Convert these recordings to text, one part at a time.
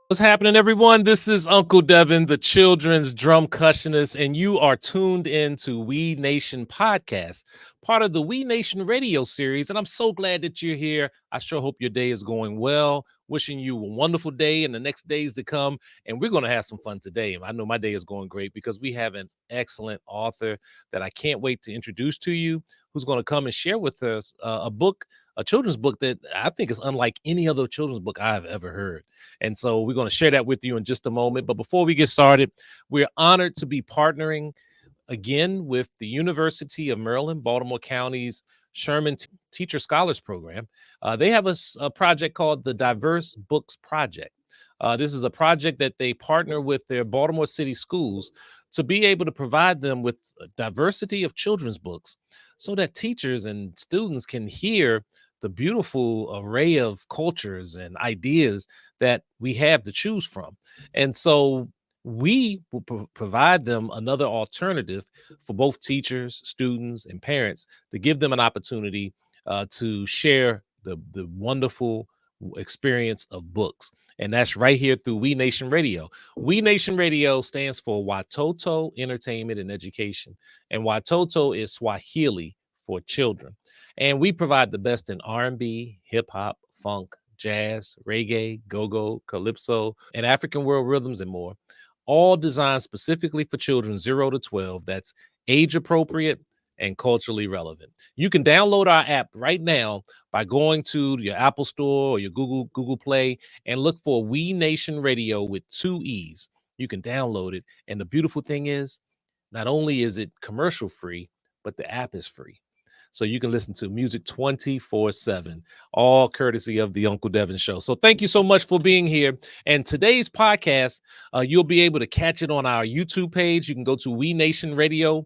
What's happening, everyone? This is Uncle Devin, the children's drum cushionist, and you are tuned in to We Nation Podcast, part of the We Nation radio series. And I'm so glad that you're here. I sure hope your day is going well. Wishing you a wonderful day and the next days to come. And we're going to have some fun today. I know my day is going great because we have an excellent author that I can't wait to introduce to you, who's going to come and share with us a children's book that I think is unlike any other children's book I've ever heard. And so we're going to share that with you in just a moment. But before we get started, we're honored to be partnering again with the University of Maryland, Baltimore County's Sherman Teacher Scholars Program. They have a project called the Diverse Books Project. This is a project that they partner with their Baltimore City Schools to be able to provide them with a diversity of children's books so that teachers and students can hear the beautiful array of cultures and ideas that we have to choose from. And so we will provide them another alternative for both teachers, students, and parents to give them an opportunity to share the wonderful experience of books. And that's right here through We Nation Radio. We Nation Radio stands for Watoto Entertainment and Education. And Watoto is Swahili for children. And we provide the best in R&B, hip hop, funk, jazz, reggae, go-go, calypso, and African world rhythms and more, all designed specifically for children 0 to 12. That's age appropriate and culturally relevant. You can download our app right now by going to your Apple Store or your Google Play and look for We Nation Radio with 2 E's. You can download it. And the beautiful thing is, not only is it commercial free, but the app is free. So you can listen to music 24/7, all courtesy of the Uncle Devin Show. So thank you so much for being here. And today's podcast, you'll be able to catch it on our YouTube page. You can go to We Nation Radio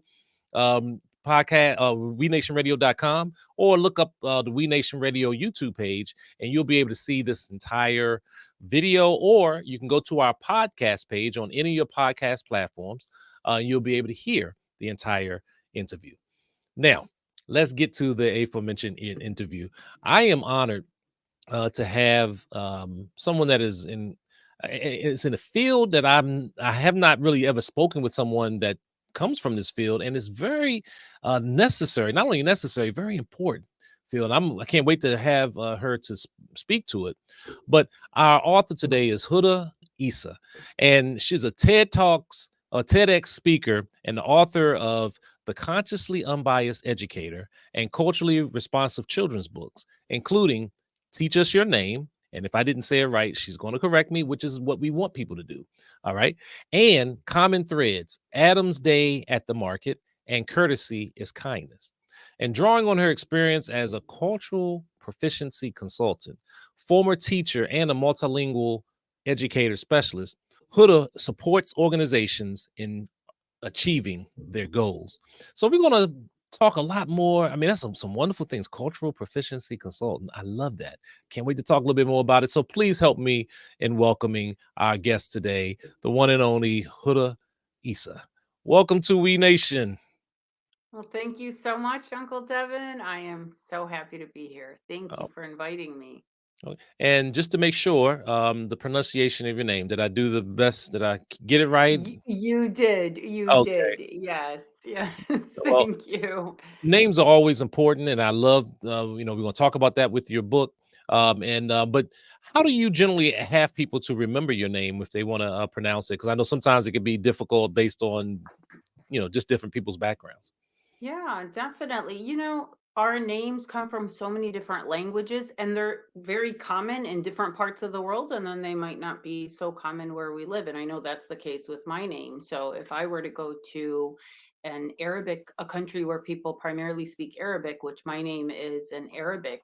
podcast, wenationradio.com, or look up the We Nation Radio YouTube page, and you'll be able to see this entire video. Or you can go to our podcast page on any of your podcast platforms. You'll be able to hear the entire interview. Now, let's get to the aforementioned interview. I am honored to have someone that is in a field that I have not really ever spoken with someone that comes from this field, and it's very necessary. Not only necessary, very important field. I can't wait to have her to speak to it. But our author today is Huda Essa, and she's a TEDx speaker, and the author of the Consciously Unbiased Educator and Culturally Responsive Children's Books, including Teach Us Your Name. And if I didn't say it right, she's going to correct me, which is what we want people to do. All right. And Common Threads, Adam's Day at the Market, and Courtesy is Kindness. And drawing on her experience as a cultural proficiency consultant, former teacher, and a multilingual educator specialist, Huda supports organizations in achieving their goals. So we're going to talk a lot more. I mean, that's some wonderful things. Cultural proficiency consultant. I love that. Can't wait to talk a little bit more about it. So please help me in welcoming our guest today, the one and only Huda Essa. Welcome to We Nation. Well, thank you so much, Uncle Devin. I am so happy to be here. Thank you Oh, for inviting me. and just to make sure, the pronunciation of your name, did I do the best? Did I get it right? You did. You Okay. did. Yes. Yes. Well, Thank you. names are always important, and I love we're going to talk about that with your book. And But how do you generally have people to remember your name if they want to pronounce it? Because I know sometimes it can be difficult based on just different people's backgrounds. Yeah, definitely. Our names come from so many different languages and they're very common in different parts of the world, and then they might not be so common where we live. And I know that's the case with my name. So if I were to go to a country where people primarily speak Arabic, which my name is an Arabic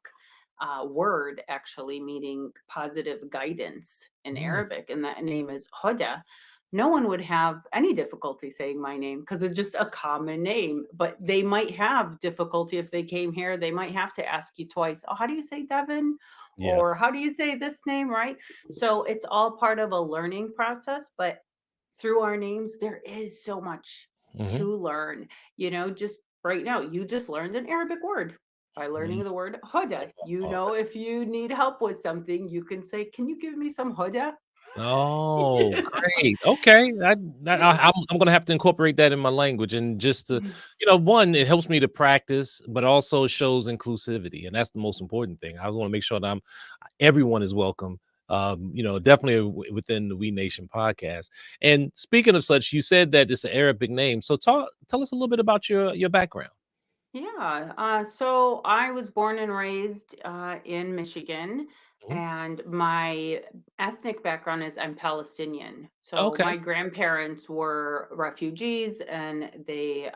word actually meaning positive guidance in Mm, Arabic, and that name is Hoda, no one would have any difficulty saying my name because it's just a common name. But they might have difficulty if they came here. They might have to ask you twice, oh, how do you say Devin? Or yes. how do you say this name, right? So it's all part of a learning process. But through our names, there is so much Hmm. to learn. Just right now, you just learned an Arabic word by learning the word hoda. Oh, that's If you need help with something, you can say, can you give me some hoda? Oh, Yeah. great. Okay. I'm gonna have to incorporate that in my language and just to, one, it helps me to practice, but also shows inclusivity, and that's the most important thing. I want to make sure that everyone is welcome. Definitely within the We Nation podcast. And speaking of such, you said that it's an Arabic name. So tell us a little bit about your background. Yeah. So I was born and raised in Michigan, Mhm. and my ethnic background is I'm Palestinian. So Okay. my grandparents were refugees, and they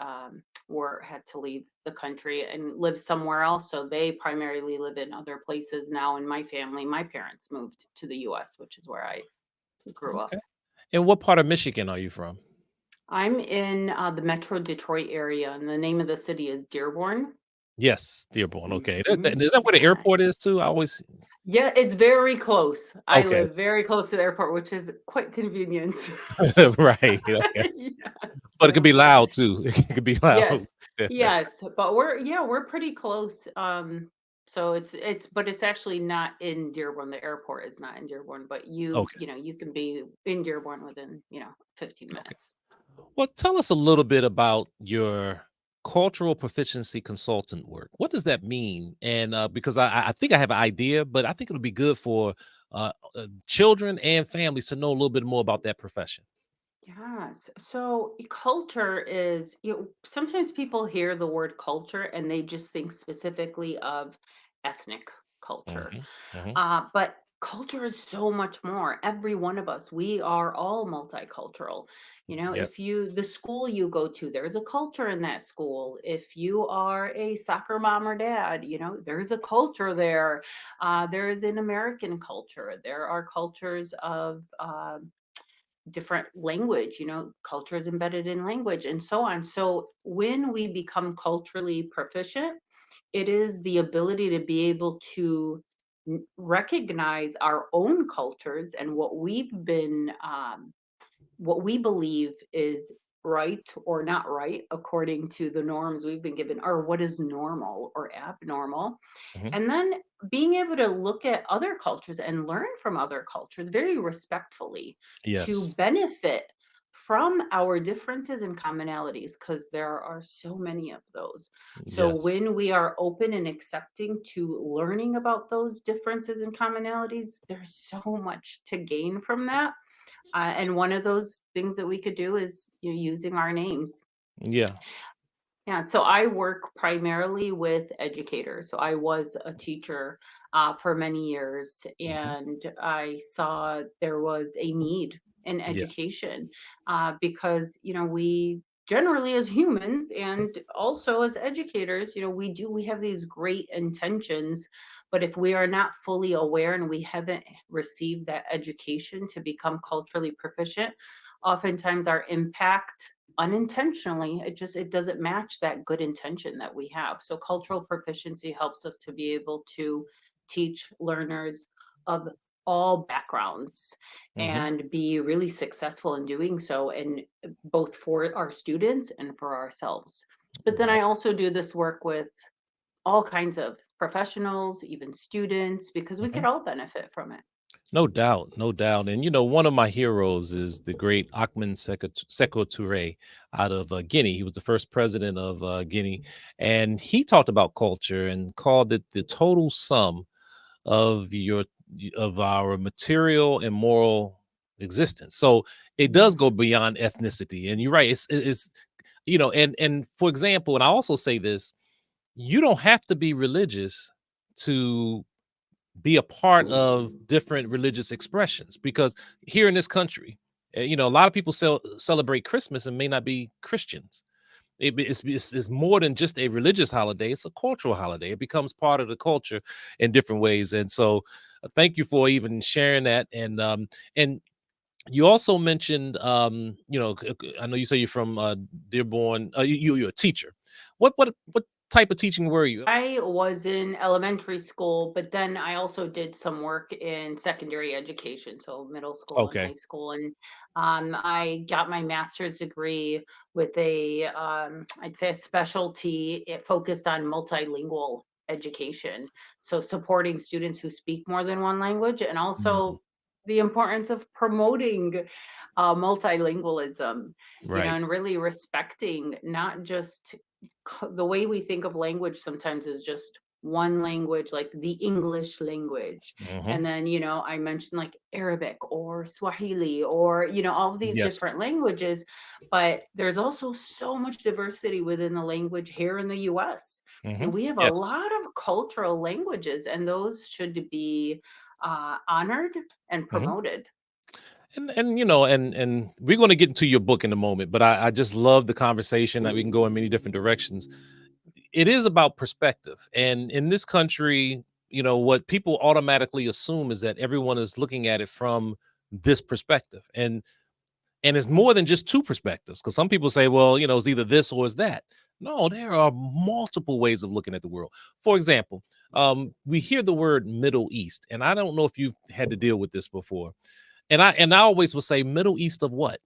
were had to leave the country and live somewhere else. So they primarily live in other places now. In my family, my parents moved to the U.S., which is where I grew up. Okay. And what part of Michigan are you from? I'm in the Metro Detroit area, and the name of the city is Dearborn. Yes, Dearborn. Okay. Is that where the Yeah. airport is too? I always Yeah, it's very close. I Okay. live very close to the airport, which is quite convenient. Right. Okay. Yes, But it could so be loud too. It could be loud. yes, yes, but we're pretty close. So but it's actually not in Dearborn. The airport is not in Dearborn, but Okay. you can be in Dearborn within, 15 Okay. minutes. Well, tell us a little bit about your cultural proficiency consultant work. What does that mean? And because I think I have an idea, but I think it'll be good for children and families to know a little bit more about that profession. Yes. So culture is, sometimes people hear the word culture and they just think specifically of ethnic culture. Hmm. Hmm. But culture is so much more. Every one of us, we are all multicultural. If Yes. the school you go to, there's a culture in that school. If you are a soccer mom or dad, there's a culture there. There is an American culture. There are cultures of, different language, culture is embedded in language and so on. So when we become culturally proficient, it is the ability to be able to recognize our own cultures and what we believe is right or not right according to the norms we've been given, or what is normal or abnormal. Hmm. And then being able to look at other cultures and learn from other cultures very respectfully to Yes. benefit from our differences and commonalities, because there are so many of those. So Yes. when we are open and accepting to learning about those differences and commonalities, there's so much to gain from that. And one of those things that we could do is, using our names. Yeah. Yeah, so I work primarily with educators. So I was a teacher for many years, Hmm. and I saw there was a need in Yeah. education because we generally, as humans and also as educators, we have these great intentions, but if we are not fully aware and we haven't received that education to become culturally proficient, oftentimes our impact unintentionally, it doesn't match that good intention that we have. So cultural proficiency helps us to be able to teach learners of all backgrounds Hmm. and be really successful in doing so, and both for our students and for ourselves. But then I Right. also do this work with all kinds of professionals, even students, because we Hmm. could all benefit from it. No doubt, no doubt. And one of my heroes is the great Ahmed Sekou Toure out of Guinea. He was the first president of Guinea, and he talked about culture and called it the total sum of our material and moral existence. So it does go beyond ethnicity. And you're right. It's and for example, and I also say this: you don't have to be religious to be a part of different religious expressions, because here in this country, a lot of people celebrate Christmas and may not be Christians. It's more than just a religious holiday. It's a cultural holiday. It becomes part of the culture in different ways. And so thank you for even sharing that. And you also mentioned, I know you say you're from Dearborn. You're a teacher. What type of teaching were you? I was in elementary school, but then I also did some work in secondary education, so middle school and high Okay. school. And I got my master's degree with I'd say a specialty. It focused on multilingual education, so supporting students who speak more than one language, and Mhm. also the importance of promoting multilingualism, Right. and really respecting not just the way we think of language sometimes is just one language, like the English language. Hmm. And then, I mentioned like Arabic or Swahili or, all of these Yes. different languages. But there's also so much diversity within the language here in the US. Hmm. And we have a Yes. lot of cultural languages, and those should be honored and Hmm. promoted. And we're going to get into your book in a moment, but I just love the conversation that we can go in many different directions. It is about perspective, and in this country, what people automatically assume is that everyone is looking at it from this perspective, and it's more than just two perspectives, because some people say, well, it's either this or it's that. No, there are multiple ways of looking at the world. For example, we hear the word Middle East, and I don't know if you've had to deal with this before. And I always will say, Middle East of what?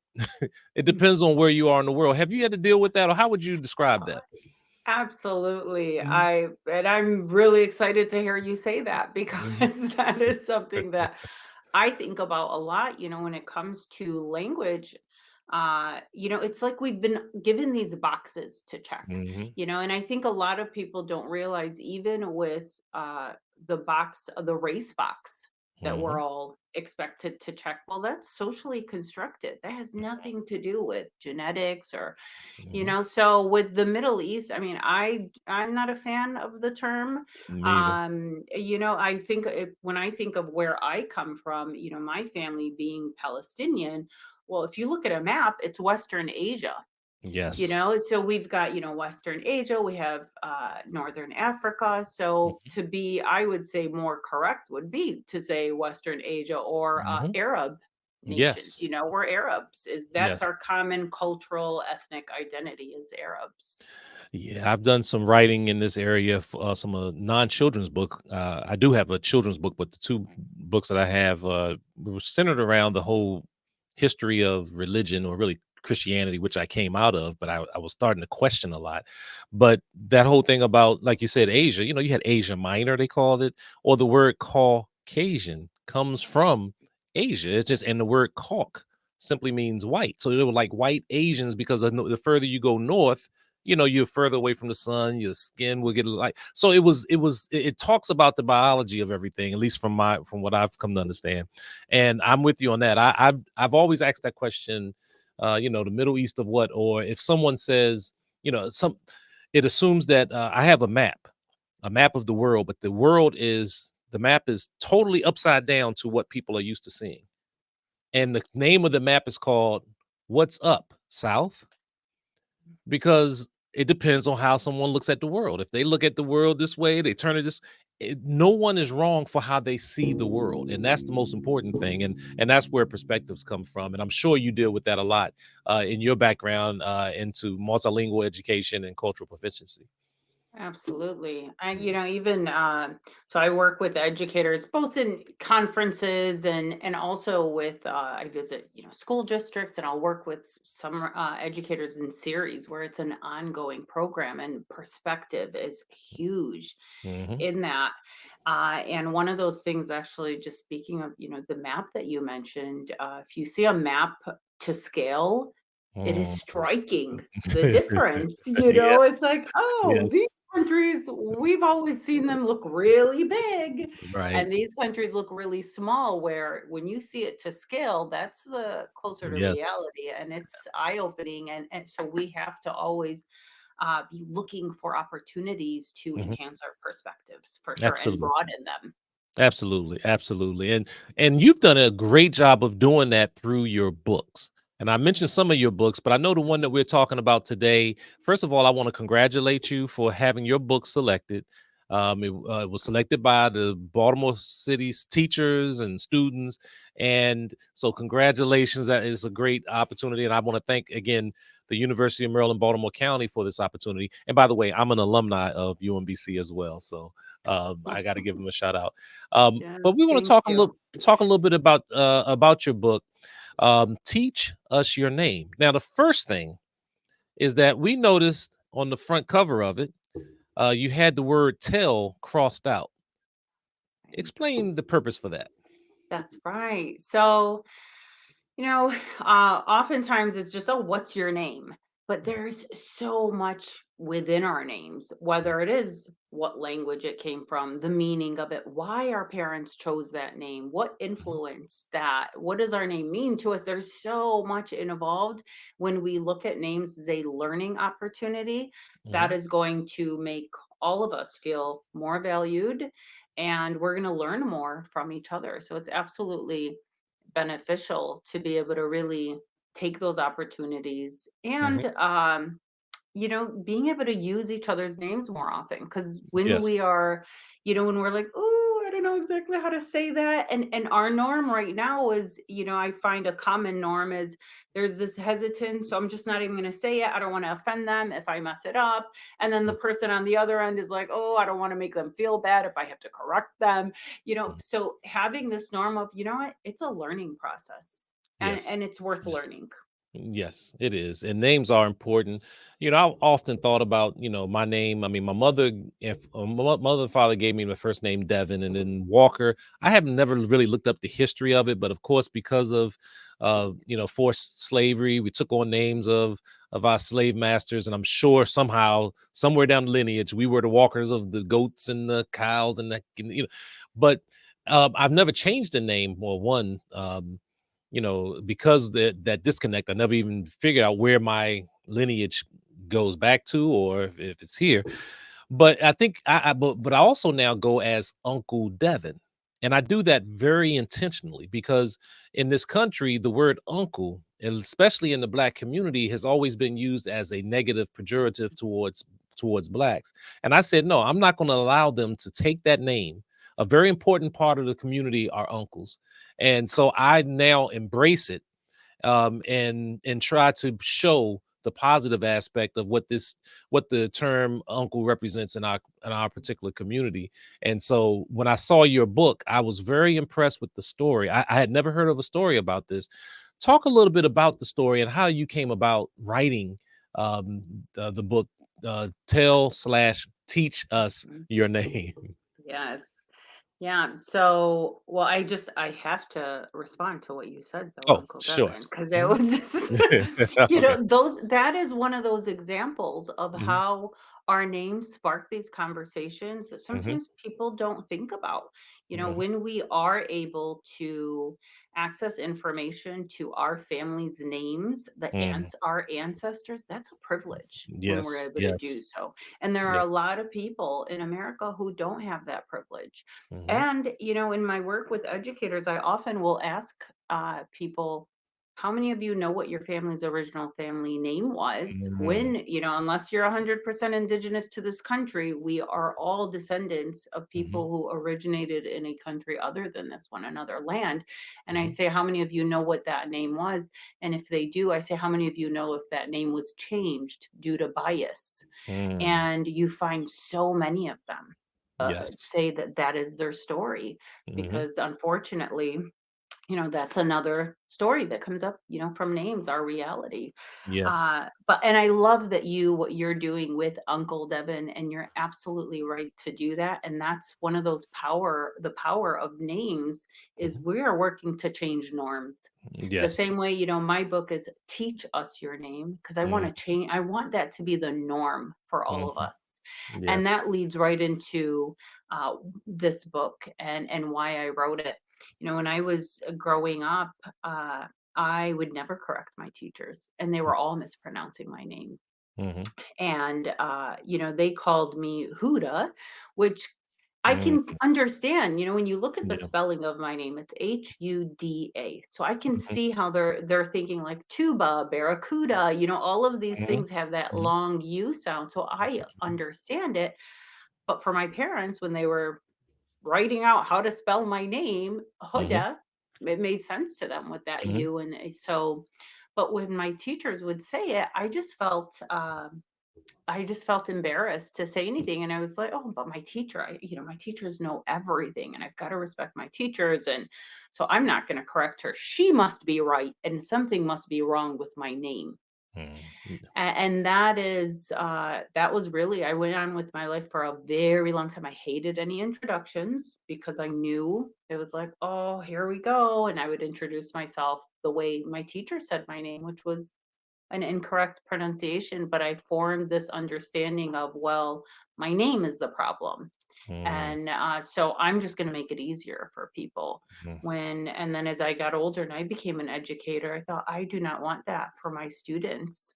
It depends on where you are in the world. Have you had to deal with that, or how would you describe that? Absolutely. Mhm, I'm really excited to hear you say that mhm, because that is something that I think about a lot, when it comes to language. It's like we've been given these boxes to check, mhm, and I think a lot of people don't realize, even with the race box that we're mhm, all expected to check. Well, that's socially constructed. That has nothing to do with genetics or mhm. so with the Middle East, I mean, I'm not a fan of the term. Me either. I think when I think of where I come from, my family being Palestinian, well, if you look at a map, it's Western Asia. Yes. So we've got, Western Asia, we have Northern Africa. So Mhm, to be, I would say, more correct would be to say Western Asia or mhm. Arab nations. Yes. We're Arabs. That's Yes. our common cultural ethnic identity is Arabs. Yeah, I've done some writing in this area for some non-children's book. I do have a children's book, but the two books that I have were centered around the whole history of religion, or really Christianity, which I came out of, but I was starting to question a lot. But that whole thing about, like you said, Asia, you had Asia Minor, they called it, or the word Caucasian comes from Asia. It's just, and the word Cauc simply means white. So they were like white Asians, because the further you go north, you're further away from the sun, your skin will get light. So it talks about the biology of everything, at least from what I've come to understand. And I'm with you on that. I've always asked that question, the Middle East of what? Or if someone says, some it assumes that I have a map of the world, but the map is totally upside down to what people are used to seeing. And the name of the map is called What's Up, South? Because it depends on how someone looks at the world. If they look at the world this way, they turn it no one is wrong for how they see the world, and that's the most important thing. And that's where perspectives come from. And I'm sure you deal with that a lot in your background into multilingual education and cultural proficiency. Absolutely. Yeah. Even so I work with educators both in conferences and also with I visit, school districts, and I'll work with some educators in series where it's an ongoing program, and perspective is huge Hmm. in that. And one of those things, actually, just speaking of, the map that you mentioned, if you see a map to scale, it is striking the difference. Yeah. It's like, oh, these Yes. countries, we've always seen them look really big, Right. and these countries look really small. Where when you see it to scale, that's the closer to Yes. reality, and it's eye opening. And so we have to always be looking for opportunities to Hmm. enhance our perspectives for sure and Absolutely. broaden them. Absolutely, absolutely. And you've done a great job of doing that through your books. And I mentioned some of your books, but I know the one that we're talking about today. First of all, I want to congratulate you for having your book selected. It was selected by the Baltimore City's teachers and students, and so congratulations. That is a great opportunity, and I want to thank again the University of Maryland, Baltimore County for this opportunity. And by the way, I'm an alumni of UMBC as well, so I got to give them a shout out. But Yes, we want to thank you. talk a little bit about your book. Teach us your name. Now, the first thing is that we noticed on the front cover of it, you had the word "tell" crossed out. Right. Explain the purpose for that. That's right. So, oftentimes it's just, oh, what's your name? But there's so much within our names, whether it is what language it came from, the meaning of it, why our parents chose that name, what Mhm, influenced that, what does our name mean to us? There's so much involved. When we look at names as a learning opportunity, that mhm, is going to make all of us feel more valued, and we're going to learn more from each other. So it's absolutely beneficial to be able to really take those opportunities mhm. and being able to use each other's names more often. Because when Yes. we are, when we're like, oh, I don't know exactly how to say that, and our norm right now is, I find a common norm is there's this hesitance, so I'm just not even going to say it. I don't want to offend them if I mess it up. And then the Mm, person on the other end is like, oh, I don't want to make them feel bad if I have to correct them. mm. So having this norm of, what, it's a learning process, and Yes. and it's worth Yes. learning. Yes, it is. And names are important. I've often thought about, my name. I mean, my mother, if mother and father gave me my first name, Devin, and then Walker. I have never really looked up the history of it, but of course, because of, forced slavery, we took on names of our slave masters, and I'm sure somehow, somewhere down the lineage, we were the walkers of the goats and the cows and but I've never changed the name or one. Because that disconnect, I never even figured out where my lineage goes back to, or if it's here. But I think but I also now go as Uncle Devin. And I do that very intentionally because in this country, the word uncle, and especially in the black community, has always been used as a negative pejorative towards blacks. And I said, no, I'm not going to allow them to take that name. A very important part of the community are uncles. And so I now embrace it, and try to show the positive aspect of what the term uncle represents in our particular community. And so when I saw your book, I was very impressed with the story. I had never heard of a story about this. Talk a little bit about the story and how you came about writing the book. Tell slash teach us Mhm. your name. Yes. Yeah. So, well, I have to respond to what you said though, Oh, Uncle sure. Devin, because it Mhm. was just, Okay. those that is one of those examples of Mhm, how our names spark these conversations that mhm, sometimes people don't think about. mhm, When we are able to access information to our family's names, mhm. our ancestors, that's a privilege when we're Yes, able to do yes. so. And there are Yeah. a lot of people in America who don't have that privilege. Mhm, And, in my work with educators, I often will ask people, how many of you know what your family's original family name was? mhm, When, unless you're 100% indigenous to this country, we are all descendants of mhm, people who originated in a country other than this one, another land. And I mhm, say, how many of you know what that name was? And if they do, I say, how many of you know if that name was changed due to bias? mm. And you find so many of them Yes. say that that is their story, Mhm. because unfortunately, that's another story that comes up, from names, our reality. Yes. And I love that what you're doing with Uncle Devin, and you're absolutely right to do that. And that's one of the power of names is Mhm. we are working to change norms. The Yes. same way, my book is teach us your name, because I want Mm, to change, I want that to be the norm for all of mhm. us. And Yes. that leads right into this book and why I wrote it. When I was growing up, uh, I would never correct my teachers, and they Mm, were all mispronouncing my name. mhm, And, they called me Huda, which I mm, can understand. When you look at the yeah. spelling of my name, it's Huda. So I can Mhm, see how they're thinking like tuba, barracuda, all of these mhm, things have that mhm, long U sound. So I understand it. But for my parents, when they were writing out how to spell my name, mhm, Huda, it made sense to them with that mhm, U. And so, but when my teachers would say it, I just felt embarrassed to say anything. And I was like, oh, but my teacher, my teachers know everything, and I've got to respect my teachers. And so I'm not going to correct her. She must be right. And something must be wrong with my name. And that is, that was really, I went on with my life for a very long time. I hated any introductions because I knew it was like, oh, here we go. And I would introduce myself the way my teacher said my name, which was an incorrect pronunciation. But I formed this understanding of, well, my name is the problem. And so I'm just going to make it easier for people. And then as I got older and I became an educator, I thought, I do not want that for my students.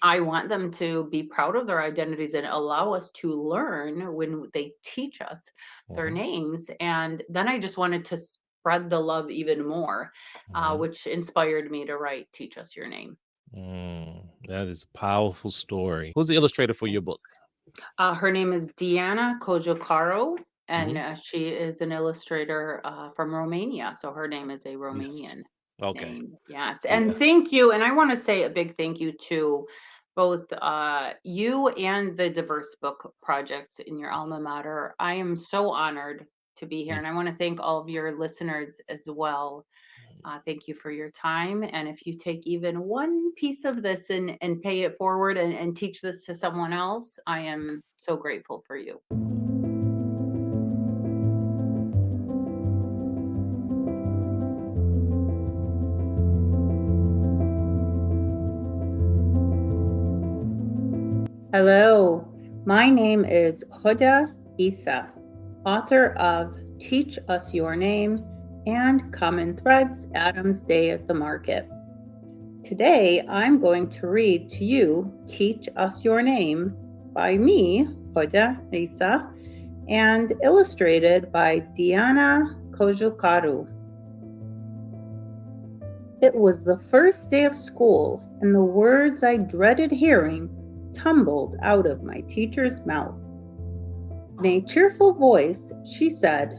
I want them to be proud of their identities and allow us to learn when they teach us their names. And then I just wanted to spread the love even more, which inspired me to write Teach Us Your Name. That is a powerful story. Who's the illustrator for your book? Her name is Diana Cojocaru, and she is an illustrator from Romania. So her name is a Romanian name. Yes. And thank you. And I want to say a big thank you to both you and the Diverse Book Project in your alma mater. I am so honored to be here. And I want to thank all of your listeners as well. Thank you for your time. And if you take even one piece of this and pay it forward and teach this to someone else, I am so grateful for you. Hello, my name is Huda Essa, author of Teach Us Your Name and Common Threads, Adam's Day at the Market. Today, I'm going to read to you Teach Us Your Name by me, Huda Essa, and illustrated by Diana Cojocaru. It was the first day of school, and the words I dreaded hearing tumbled out of my teacher's mouth. In a cheerful voice, she said,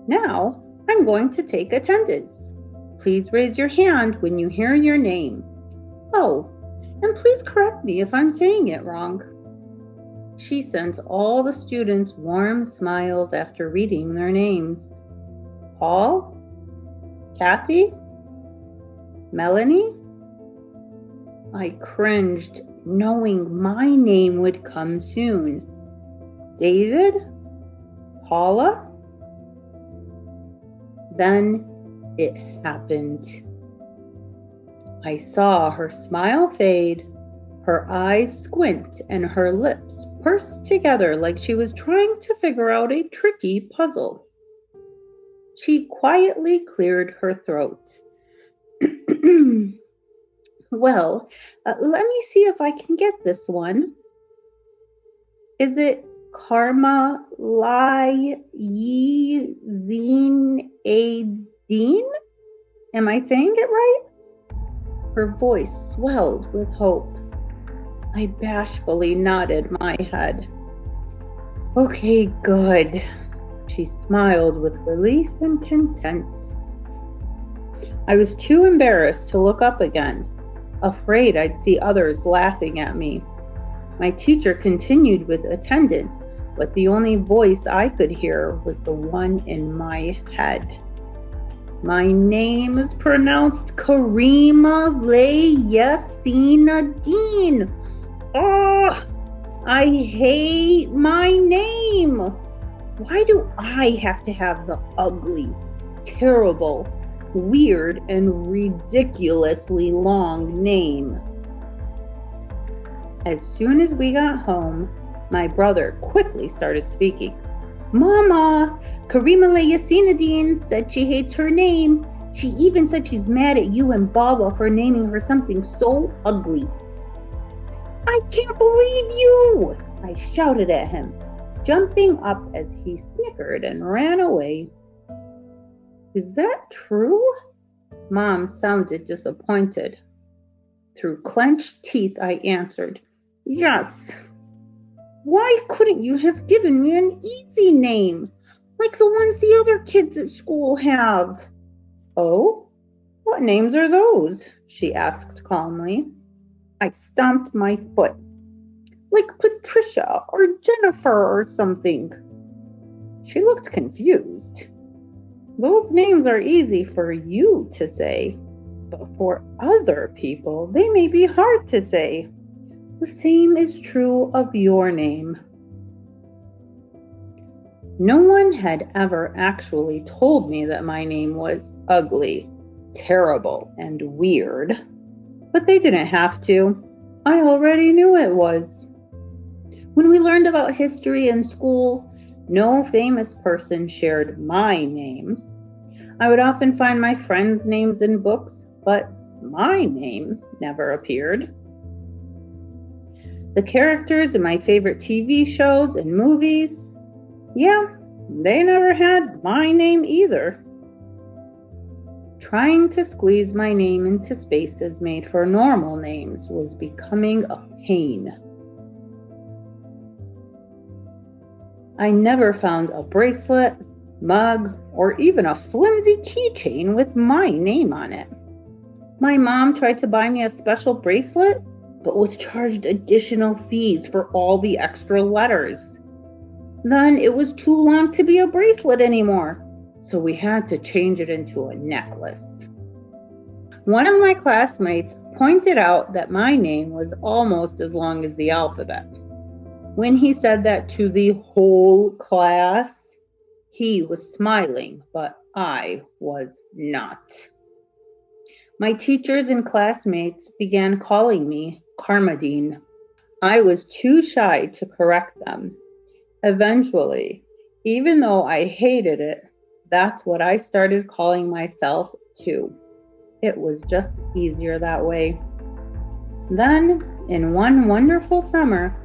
"Now, I'm going to take attendance. Please raise your hand when you hear your name. Oh, and please correct me if I'm saying it wrong." She sent all the students warm smiles after reading their names. Paul? Kathy? Melanie? I cringed, knowing my name would come soon. David? Paula? Then it happened. I saw her smile fade, her eyes squint, and her lips pursed together like she was trying to figure out a tricky puzzle. She quietly cleared her throat. Well, let me see if I can get this one. Is it Karma Zine? Am I saying it right? Her voice swelled with hope. I bashfully nodded my head. Okay, good. She smiled with relief and content. I was too embarrassed to look up again, afraid I'd see others laughing at me. My teacher continued with attendance, but the only voice I could hear was the one in my head. My name is pronounced Karima Yasina Dean. Oh, I hate my name. Why do I have to have the ugly, terrible, weird, and ridiculously long name? As soon as we got home, my brother quickly started speaking. Mama, Karima Yasinadine said she hates her name. She even said she's mad at you and Baba for naming her something so ugly. I can't believe you! I shouted at him, jumping up as he snickered and ran away. Is that true? Mom sounded disappointed. Through clenched teeth, I answered, Yes. Why couldn't you have given me an easy name, like the ones the other kids at school have? Oh? What names are those? She asked calmly. I stomped my foot. Like Patricia or Jennifer or something. She looked confused. Those names are easy for you to say. but for other people, they may be hard to say. The same is true of your name. No one had ever actually told me that my name was ugly, terrible, and weird, but they didn't have to. I already knew it was. When we learned about history in school, no famous person shared my name. I would often find my friends' names in books, but my name never appeared. The characters in my favorite TV shows and movies, yeah, they never had my name either. Trying to squeeze my name into spaces made for normal names was becoming a pain. I never found a bracelet, mug, or even a flimsy keychain with my name on it. My mom tried to buy me a special bracelet, but was charged additional fees for all the extra letters. Then it was too long to be a bracelet anymore, so we had to change it into a necklace. One of my classmates pointed out that my name was almost as long as the alphabet. When he said that to the whole class, he was smiling, but I was not. My teachers and classmates began calling me Carmadine. I was too shy to correct them. Eventually, even though I hated it, that's what I started calling myself too. It was just easier that way. Then, in one wonderful summer,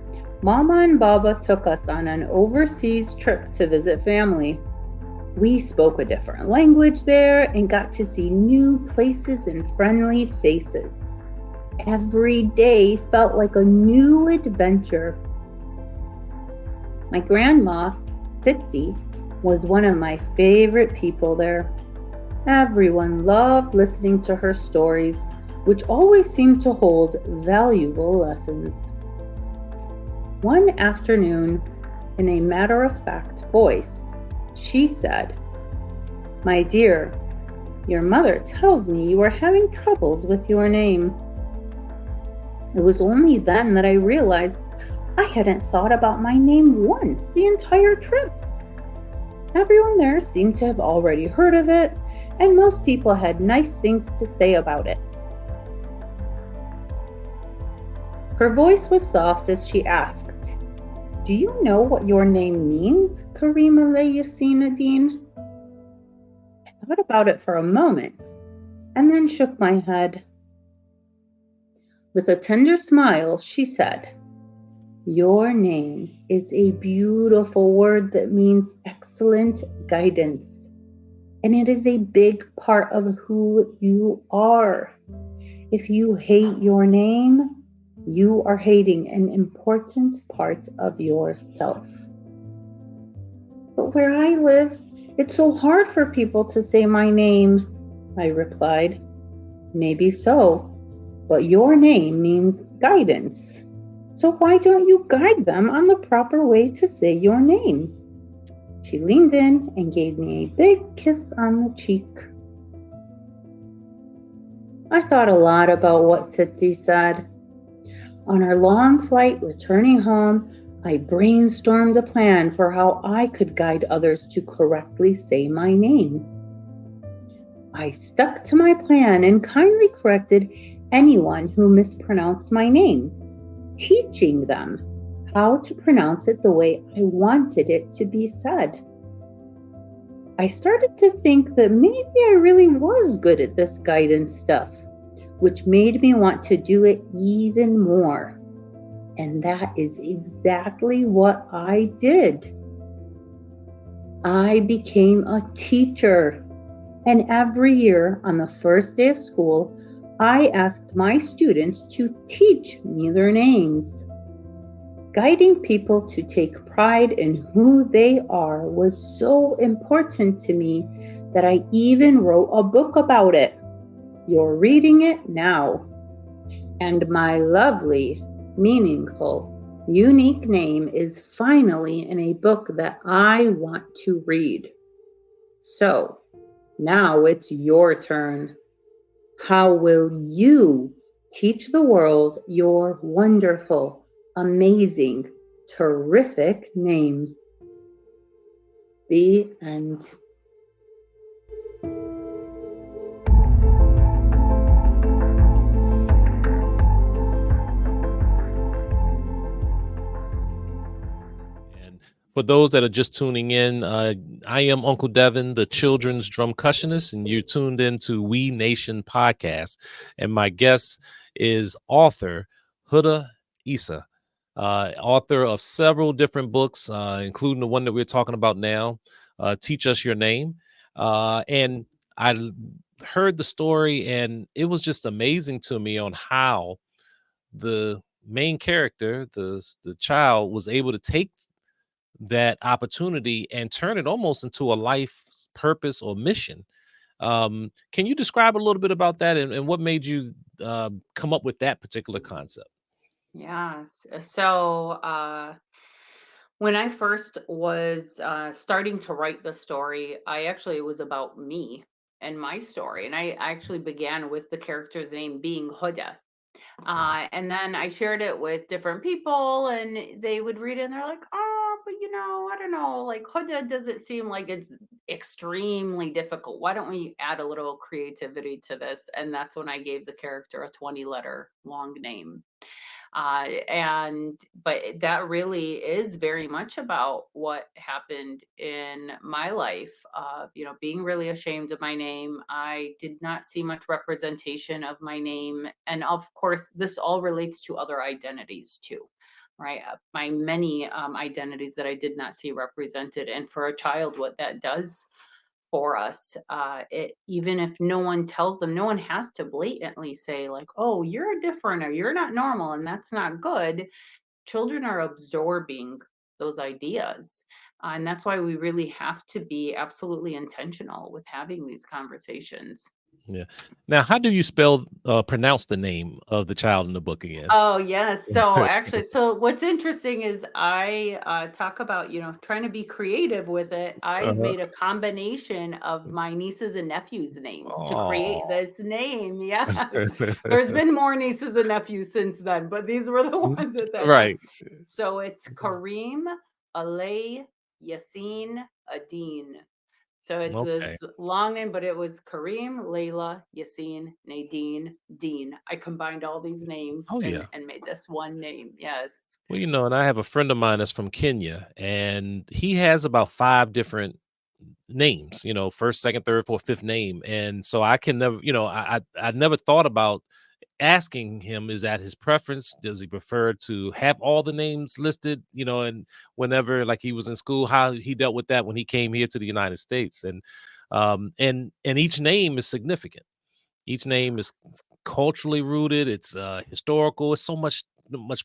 Mama and Baba took us on an overseas trip to visit family. We spoke a different language there and got to see new places and friendly faces. Every day felt like a new adventure. My grandma, Siti, was one of my favorite people there. Everyone loved listening to her stories, which always seemed to hold valuable lessons. One afternoon, in a matter-of-fact voice, she said, "My dear, your mother tells me you are having troubles with your name." It was only then that I realized I hadn't thought about my name once the entire trip. Everyone there seemed to have already heard of it, and most people had nice things to say about it. Her voice was soft as she asked, "Do you know what your name means, Karima Yasinadine?" I thought about it for a moment, and then shook my head. With a tender smile, she said, "Your name is a beautiful word that means excellent guidance, and it is a big part of who you are. If you hate your name, you are hating an important part of yourself." "But where I live, it's so hard for people to say my name," I replied. "Maybe so, but your name means guidance. So why don't you guide them on the proper way to say your name?" She leaned in and gave me a big kiss on the cheek. I thought a lot about what Siti said. On our long flight returning home, I brainstormed a plan for how I could guide others to correctly say my name. I stuck to my plan and kindly corrected anyone who mispronounced my name, teaching them how to pronounce it the way I wanted it to be said. I started to think that maybe I really was good at this guidance stuff, which made me want to do it even more. And that is exactly what I did. I became a teacher, and every year on the first day of school, I asked my students to teach me their names. Guiding people to take pride in who they are was so important to me that I even wrote a book about it. You're reading it now. And my lovely, meaningful, unique name is finally in a book that I want to read. So, now it's your turn. How will you teach the world your wonderful, amazing, terrific name? The end. And for those that are just tuning in, I am Uncle Devin, the children's drum cushionist, and you're tuned into We Nation podcast. And my guest is author Huda Essa, author of several different books, including the one that we're talking about now, Teach Us Your Name. And I heard the story, and it was just amazing to me on how the main character, the child, was able to take that opportunity and turn it almost into a life purpose or mission. Can you describe a little bit about that, and what made you come up with that particular concept? Yes. When I first was starting to write the story, it was about me and my story. And I actually began with the character's name being Huda. And then I shared it with different people, and they would read it and they're like, oh, but I don't know, like Huda doesn't seem like it's extremely difficult. Why don't we add a little creativity to this? And that's when I gave the character a 20-letter long name. And but that really is very much about what happened in my life. Being really ashamed of my name. I did not see much representation of my name, and of course, this all relates to other identities too, right? My many identities that I did not see represented, and for a child, what that does for us. Even if no one tells them, no one has to blatantly say, like, oh, you're different or you're not normal, and that's not good. Children are absorbing those ideas. And that's why we really have to be absolutely intentional with having these conversations. Yeah. Now, how do you pronounce the name of the child in the book again? Oh, yes. So what's interesting is I talk about, trying to be creative with it. I Uh-huh. made a combination of my nieces and nephews' names to create Oh. this name. Yes. There's been more nieces and nephews since then, but these were the ones at that time. Right. So it's Kareem, Alay, Yassine, Adine. So it's Okay. this long name, but it was Kareem, Layla, Yassine, Nadine, Dean. I combined all these names Oh and yeah. and made this one name. Yes. Well, and I have a friend of mine that's from Kenya, and he has about 5 different names, first, second, third, fourth, fifth name. And so I can never, I never thought about asking him, is that his preference? Does he prefer to have all the names listed, and whenever, like, he was in school, how he dealt with that when he came here to the United States. And each name is significant. Each name is culturally rooted. It's historical. It's so much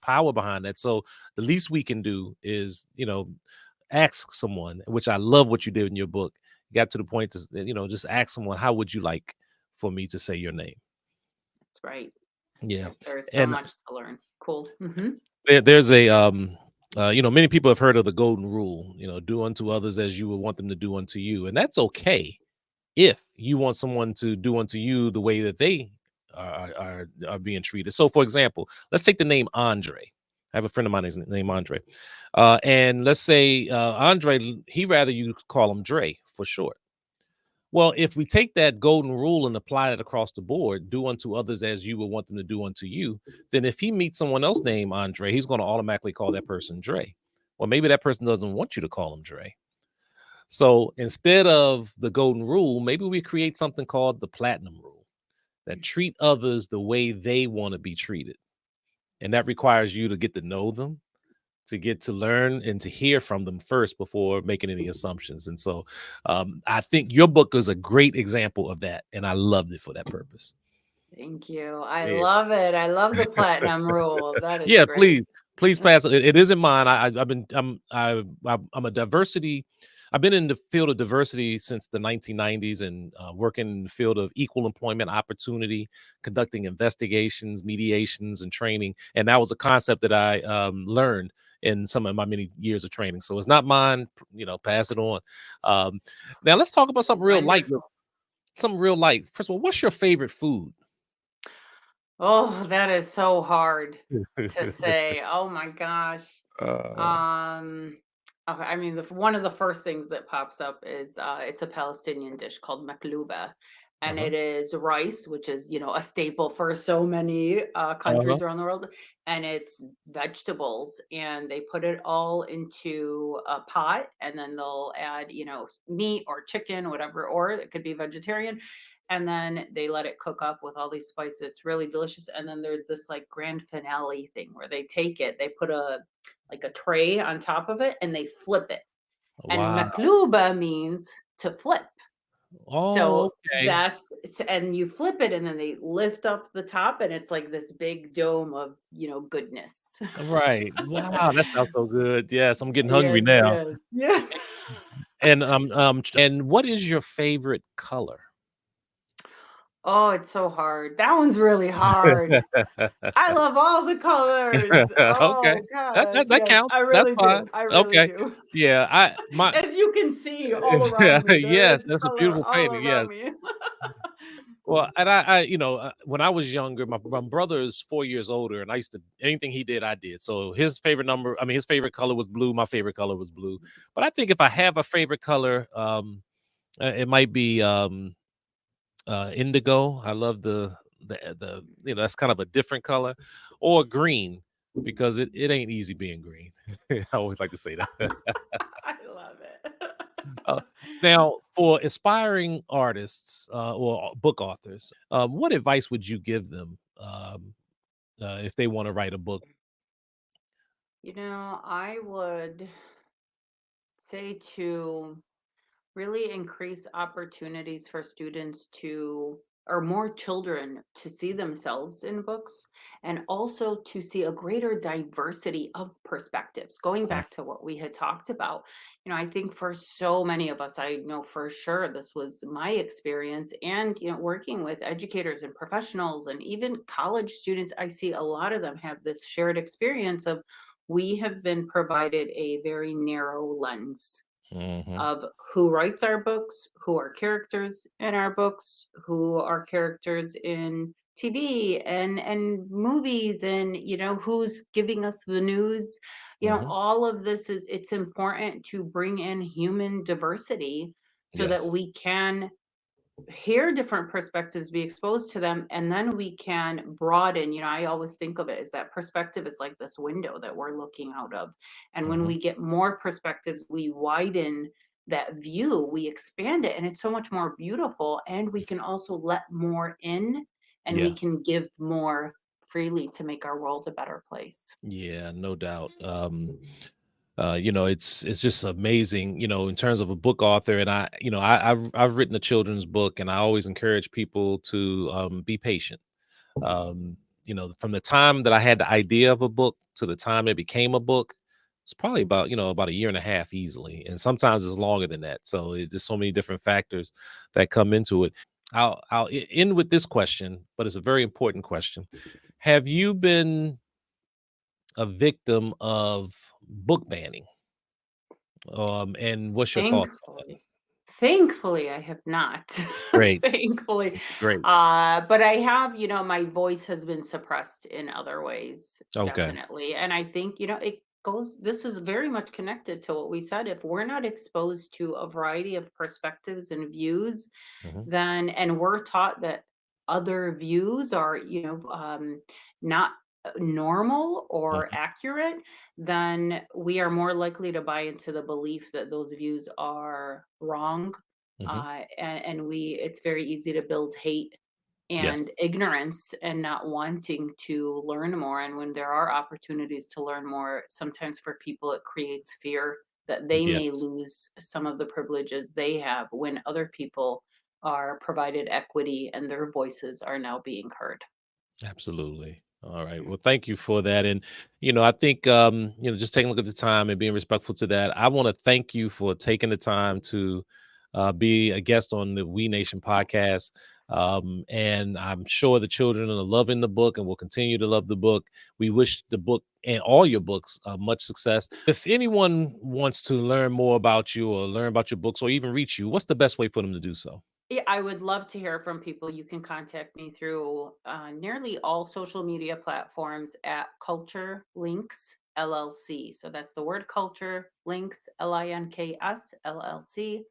power behind that. So the least we can do is, ask someone, which I love what you did in your book. You got to the point to, just ask someone, how would you like for me to say your name? That's right. Yeah. There's so And much to learn. Cool. there's a many people have heard of the golden rule, do unto others as you would want them to do unto you. And that's okay if you want someone to do unto you the way that they are being treated. So, for example, let's take the name Andre. I have a friend of mine named Andre, and let's say Andre, he rather you call him Dre for short. Well, if we take that golden rule and apply it across the board, do unto others as you would want them to do unto you, then if he meets someone else named Andre, he's going to automatically call that person Dre. Well, maybe that person doesn't want you to call him Dre. So instead of the golden rule, maybe we create something called the platinum rule, that treat others the way they want to be treated. And that requires you to get to know them, to get to learn and to hear from them first before making any assumptions. And so I think your book is a great example of that. And I loved it for that purpose. Thank you. I Yeah. love it. I love the platinum rule. That is Yeah, great. please Yep. pass it. It isn't mine. I'm a diversity. I've been in the field of diversity since the 1990s, and working in the field of equal employment opportunity, conducting investigations, mediations, and training. And that was a concept that I learned in some of my many years of training. So it's not mine. Pass it on. Now let's talk about something real light. Wonderful. Something real light. First of all, what's your favorite food? Oh, that is so hard to say. Oh my gosh. Uh, Um, okay, I mean, one of the first things that pops up is it's a Palestinian dish called maklouba, and uh-huh, it is rice, which is a staple for so many uh-huh. countries around the world, and it's vegetables, and they put it all into a pot, and then they'll add meat or chicken, whatever, or it could be vegetarian, and then they let it cook up with all these spices. It's really delicious. And then there's this like grand finale thing where they take it, they put a tray on top of it and they flip it. And Wow. makluba means to flip. Oh, So okay. and you flip it and then they lift up the top and it's like this big dome of, goodness. Right. Wow, that sounds so good. Yes, I'm getting hungry Yes, now. yes. Yeah. And what is your favorite color? Oh, it's so hard. That one's really hard. I love all the colors. Okay. Oh That gosh, that that yes, counts. I That's really do. fine. I really Okay. do. Yeah, I my As you can see all around me, there yes, is that's a color beautiful all painting, yes. around me. Well, and I when I was younger, my brother is 4 years older, and I used to anything he did, I did. So his favorite color was blue. My favorite color was blue. But I think if I have a favorite color, it might be indigo. I love that's kind of a different color, or green because it ain't easy being green. I always like to say that. I love it. Uh, Now, for aspiring artists or book authors, what advice would you give them if they want to write a book? I would say to really increase opportunities for students to or more children to see themselves in books and also to see a greater diversity of perspectives. Going Mhm, back to what we had talked about, I think for so many of us, I know for sure this was my experience, and working with educators and professionals and even college students, I see a lot of them have this shared experience of we have been provided a very narrow lens mhm, of who writes our books, who are characters in our books, who are characters in TV and movies, and who's giving us the news. mhm. All of this is it's important to bring in human diversity so that Yes. we can hear different perspectives, be exposed to them, and then we can broaden. I always think of it as that perspective is like this window that we're looking out of. And when Mhm. we get more perspectives, we widen that view, we expand it, and it's so much more beautiful. And we can also let more in, and we Yeah. can give more freely to make our world a better place. Yeah, no doubt. It's just amazing, in terms of a book author. And I've written a children's book, and I always encourage people to be patient. From the time that I had the idea of a book to the time it became a book, it's probably about a year and a half easily. And sometimes it's longer than that. So there's so many different factors that come into it. I'll end with this question, but it's a very important question. Have you been a victim of book banning? And what's your thoughts on that? Thankfully, I have not. Great. Thankfully. Great. But I have, my voice has been suppressed in other ways, Okay. definitely. And I think, this is very much connected to what we said. If we're not exposed to a variety of perspectives and views, Mhm, then, and we're taught that other views are, not normal or mhm, accurate, then we are more likely to buy into the belief that those views are wrong. mhm. And it's very easy to build hate Yes. and ignorance and not wanting to learn more. And when there are opportunities to learn more, sometimes for people it creates fear that they may Yes. lose some of the privileges they have when other people are provided equity and their voices are now being heard. Absolutely. All right. Well, thank you for that. And, I think, just taking a look at the time and being respectful to that, I want to thank you for taking the time to be a guest on the We Nation podcast. And I'm sure the children are loving the book and will continue to love the book. We wish the book and all your books much success. If anyone wants to learn more about you or learn about your books or even reach you, what's the best way for them to do so? Yeah, I would love to hear from people. You can contact me through nearly all social media platforms at Culture Links LLC. So that's the word culture, links, Links LLC.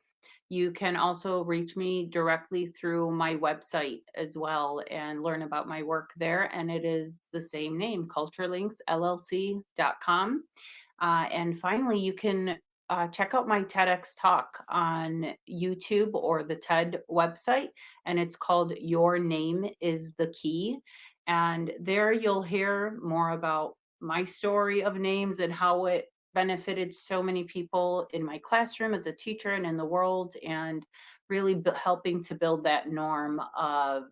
You can also reach me directly through my website as well and learn about my work there. And it is the same name, culturelinksllc.com. And finally, you can check out my TEDx talk on YouTube or the TED website, and it's called Your Name is the Key. And there you'll hear more about my story of names and how it benefited so many people in my classroom as a teacher and in the world, and really helping to build that norm of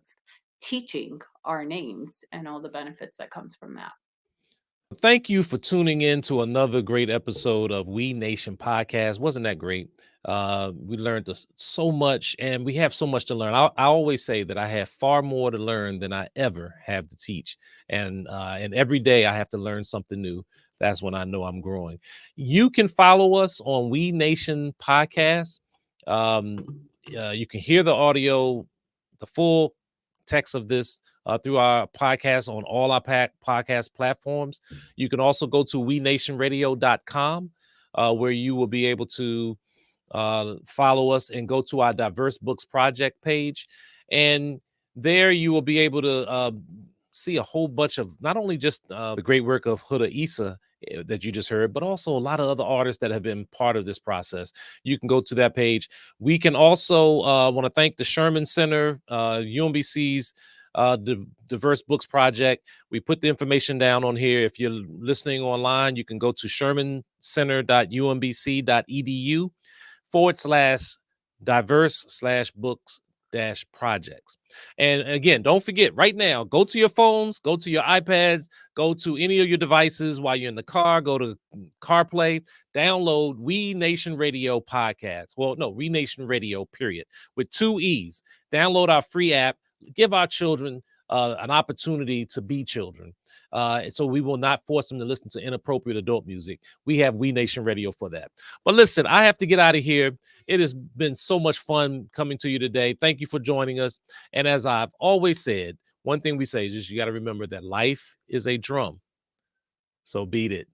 teaching our names and all the benefits that comes from that. Thank you for tuning in to another great episode of We Nation Podcast. Wasn't that great? We learned so much, and we have so much to learn. I always say that I have far more to learn than I ever have to teach, and every day I have to learn something new. That's when I know I'm growing. You can follow us on We Nation Podcast. Um, you can hear the audio, the full text of this through our podcast on all our podcast platforms. You can also go to wenationradio.com, where you will be able to follow us and go to our Diverse Books Project page. And there you will be able to see a whole bunch of not only just the great work of Huda Essa that you just heard, but also a lot of other artists that have been part of this process. You can go to that page. We can also want to thank the Sherman Center, UMBC's Diverse Books Project. We put the information down on here. If you're listening online, you can go to shermancenter.umbc.edu/diverse/books projects. And again, don't forget right now, go to your phones, go to your iPads, go to any of your devices while you're in the car, go to CarPlay, download We Nation Radio podcast. Well, no, We Nation Radio, period, with 2 E's. Download our free app, give our children an opportunity to be children. So we will not force them to listen to inappropriate adult music. We have We Nation Radio for that. But listen, I have to get out of here. It has been so much fun coming to you today. Thank you for joining us. And as I've always said, one thing we say is just you got to remember that life is a drum. So beat it.